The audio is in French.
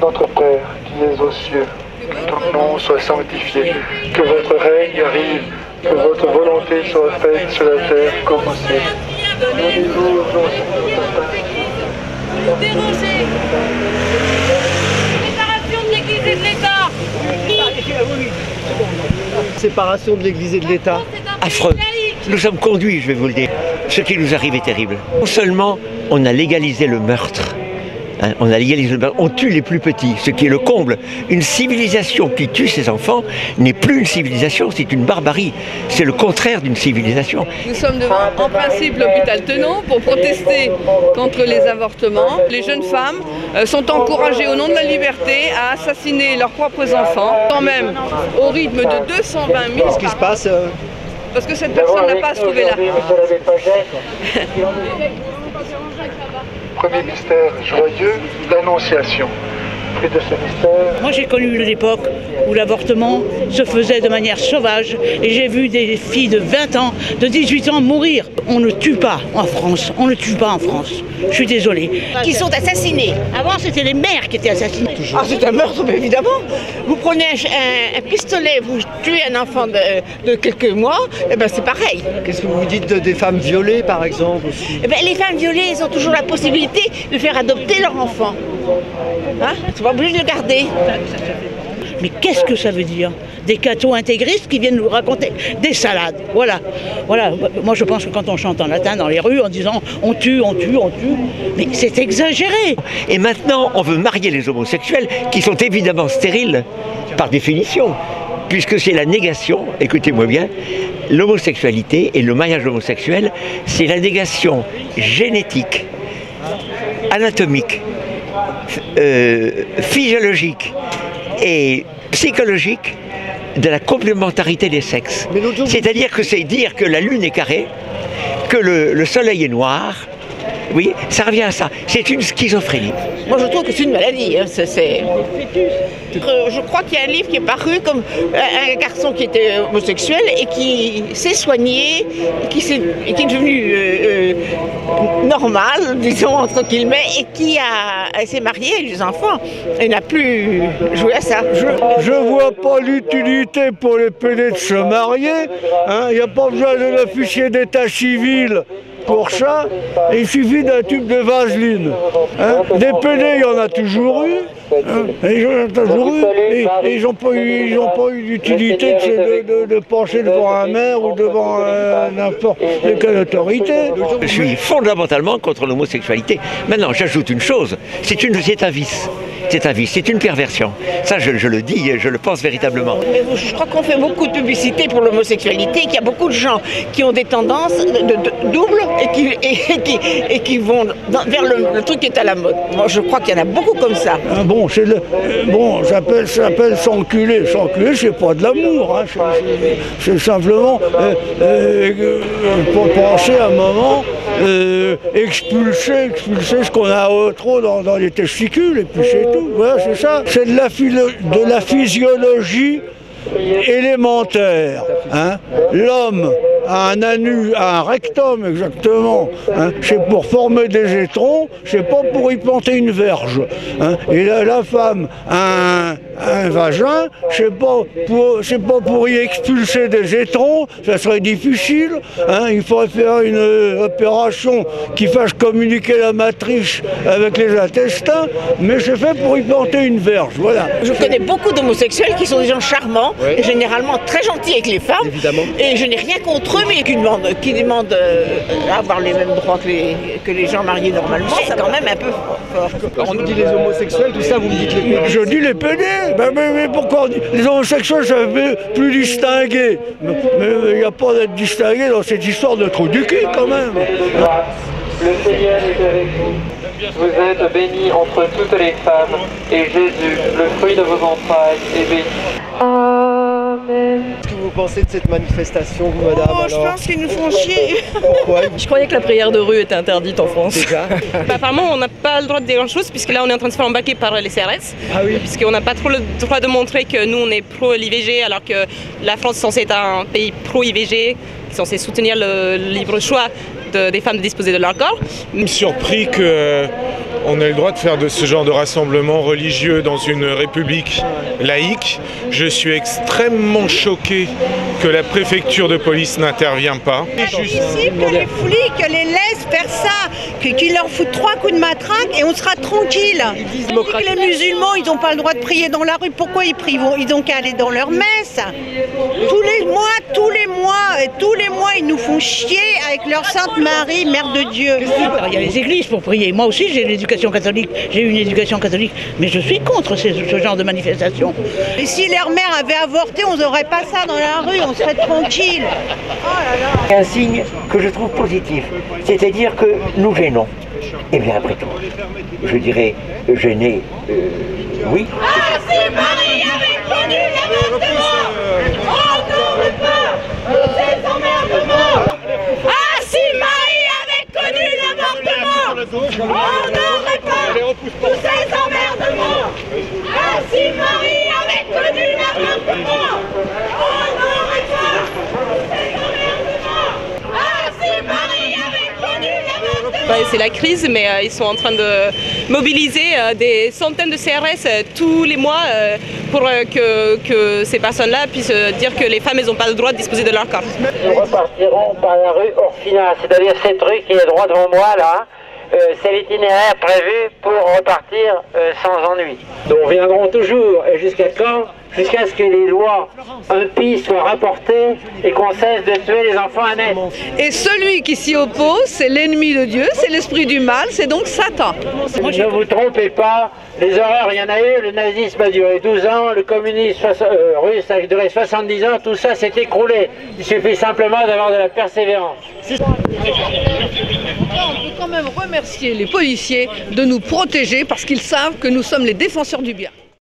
Notre Père, qui es aux cieux, que ton nom soit sanctifié, que votre règne arrive, que votre volonté soit faite sur la terre comme au ciel. Donnez-nous aujourd'hui notre pain. Dérangez. Séparation de l'Église et de l'État. Séparation de l'Église et de l'État. Affreux. Nous sommes conduits, je vais vous le dire. Ce qui nous arrive est terrible. Non seulement on a légalisé le meurtre, on a légalisé le meurtre, on tue les plus petits, ce qui est le comble. Une civilisation qui tue ses enfants n'est plus une civilisation, c'est une barbarie. C'est le contraire d'une civilisation. Nous sommes devant, en principe, l'hôpital Tenon pour protester contre les avortements. Les jeunes femmes sont encouragées au nom de la liberté à assassiner leurs propres enfants, quand même au rythme de 220 000. Qu'est-ce qui se passe Parce que cette personne n'a pas à se trouver là. Premier mystère joyeux, l'Annonciation. Fruit de ce mystère. Moi j'ai connu une époque où l'avortement se faisait de manière sauvage et j'ai vu des filles de 20 ans, de 18 ans mourir. On ne tue pas en France, on ne tue pas en France. Je suis désolée. Qui sont assassinés. Avant c'était les mères qui étaient assassinées. Ah, c'est un meurtre, mais évidemment. Vous prenez un pistolet, vous tuez un enfant de quelques mois, et ben c'est pareil. Qu'est-ce que vous dites des femmes violées par exemple aussi? Eh ben, les femmes violées, elles ont toujours la possibilité de faire adopter leur enfant. Hein? Ils sont pas obligés de le garder. Mais qu'est-ce que ça veut dire? Des cathos intégristes qui viennent nous raconter des salades. Voilà. Voilà. Moi je pense que quand on chante en latin dans les rues en disant on tue, on tue, on tue, mais c'est exagéré. Et maintenant, on veut marier les homosexuels qui sont évidemment stériles par définition. Puisque c'est la négation, écoutez-moi bien, l'homosexualité et le mariage homosexuel, c'est la négation génétique, anatomique, physiologique et psychologique de la complémentarité des sexes. C'est-à-dire que c'est dire que la lune est carrée, que le soleil est noir. Oui, ça revient à ça. C'est une schizophrénie. Moi, je trouve que c'est une maladie. Hein. Je crois qu'il y a un livre qui est paru comme un garçon qui était homosexuel et qui s'est soigné, et qui est devenu normal, disons, entre guillemets, et qui s'est marié avec des enfants et n'a plus joué à ça. Je vois pas l'utilité pour les PD de se marier. Il n'y a pas besoin de l'officier d'état civil pour ça, il suffit d'un tube de vaseline. Des PD, il y en a toujours eu. Et ils n'ont pas eu d'utilité de pencher devant un maire ou devant n'importe quelle autorité. Je suis fondamentalement contre l'homosexualité. Maintenant, j'ajoute une chose, c'est un vice. C'est un vice, c'est une perversion. Ça, je le dis, je le pense véritablement. Mais je crois qu'on fait beaucoup de publicité pour l'homosexualité, qu'il y a beaucoup de gens qui ont des tendances doubles et qui vont vers le truc qui est à la mode. Moi, je crois qu'il y en a beaucoup comme ça. J'appelle s'enculer. S'enculer, c'est pas de l'amour. C'est simplement pour penser à un moment, expulser ce qu'on a trop dans les testicules, et puis c'est tout. Voilà, c'est ça. C'est de la physiologie élémentaire. L'homme a un anus, a un rectum exactement. C'est pour former des étrons, c'est pas pour y planter une verge. Et la femme a un vagin, c'est pas pour y expulser des étrons, ça serait difficile. Il faudrait faire une opération qui fasse communiquer la matrice avec les intestins, mais c'est fait pour y planter une verge. Voilà. Je connais beaucoup d'homosexuels qui sont des gens charmants, et généralement très gentils avec les femmes. Évidemment. Et je n'ai rien contre eux, mais qui demandent à avoir les mêmes droits que les gens mariés normalement. C'est quand même un peu fort. On nous dit les homosexuels, tout ça, vous me dites les PD. Je dis les PD. Mais pourquoi on dit les homosexuels, ça fait plus distingué. Mais il n'y a pas d'être distingué dans cette histoire de trou du cul quand même. Le Seigneur est avec vous. Vous êtes bénie entre toutes les femmes, et Jésus, le fruit de vos entrailles, est béni. Amen. Qu'est-ce que vous pensez de cette manifestation, vous, madame? Oh, je pense qu'ils nous font chier. Pourquoi? Je croyais que la prière de rue était interdite en France. Déjà? Apparemment, on n'a pas le droit de dire grand-chose, puisque là, on est en train de se faire embarquer par les CRS. Ah oui. Puisqu'on n'a pas trop le droit de montrer que nous, on est pro-l'IVG, alors que la France est censée être un pays pro-IVG, qui est censé soutenir le libre choix des femmes de disposer de leur corps. Je suis surpris qu'on ait le droit de faire de ce genre de rassemblement religieux dans une république laïque. Je suis extrêmement choqué que la préfecture de police n'intervient pas. C'est possible que les flics les laissent faire ça, qu'ils leur foutent 3 coups de matraque et on sera tranquille. Ils disent que les musulmans, ils n'ont pas le droit de prier dans la rue. Pourquoi ils prient? Ils ont qu'à aller dans leur messe. Tous les mois, ils nous font chier avec leur Sainte Marie, Mère de Dieu. Alors, il y a les églises pour prier. Moi aussi, j'ai l'éducation catholique. J'ai eu une éducation catholique. Mais je suis contre ce genre de manifestation. Et si leur mère avait avorté, on n'aurait pas ça dans la rue, on serait tranquille. Oh là là. C'est un signe que je trouve positif, c'est-à-dire que nous gênons. Et bien après tout, je dirais gêner, oui. Ah, si Marie avait connu l'avortement, on n'aurait pas tous ces emmerdements. Ah, si Marie avait connu l'avortement, on n'aurait pas tous ces emmerdements. Ah, si Marie avait connu l'avortement, on n'aurait pas tous ces emmerdements. Ah, si Marie avait connu l'avortement. C'est la crise, mais ils sont en train de mobiliser des centaines de CRS tous les mois pour que ces personnes-là puissent dire que les femmes n'ont pas le droit de disposer de leur corps. Nous repartirons par la rue Orfina, c'est-à-dire cette rue qui est droit devant moi là. C'est l'itinéraire prévu pour repartir sans ennui. Nous reviendrons toujours, et jusqu'à quand? Jusqu'à ce que les lois impies soient rapportées et qu'on cesse de tuer les enfants à naître. Et celui qui s'y oppose, c'est l'ennemi de Dieu, c'est l'esprit du mal, c'est donc Satan. Ne vous trompez pas, les horreurs, il y en a eu, le nazisme a duré 12 ans, le communisme russe a duré 70 ans, tout ça s'est écroulé. Il suffit simplement d'avoir de la persévérance. On peut quand même remercier les policiers de nous protéger parce qu'ils savent que nous sommes les défenseurs du bien.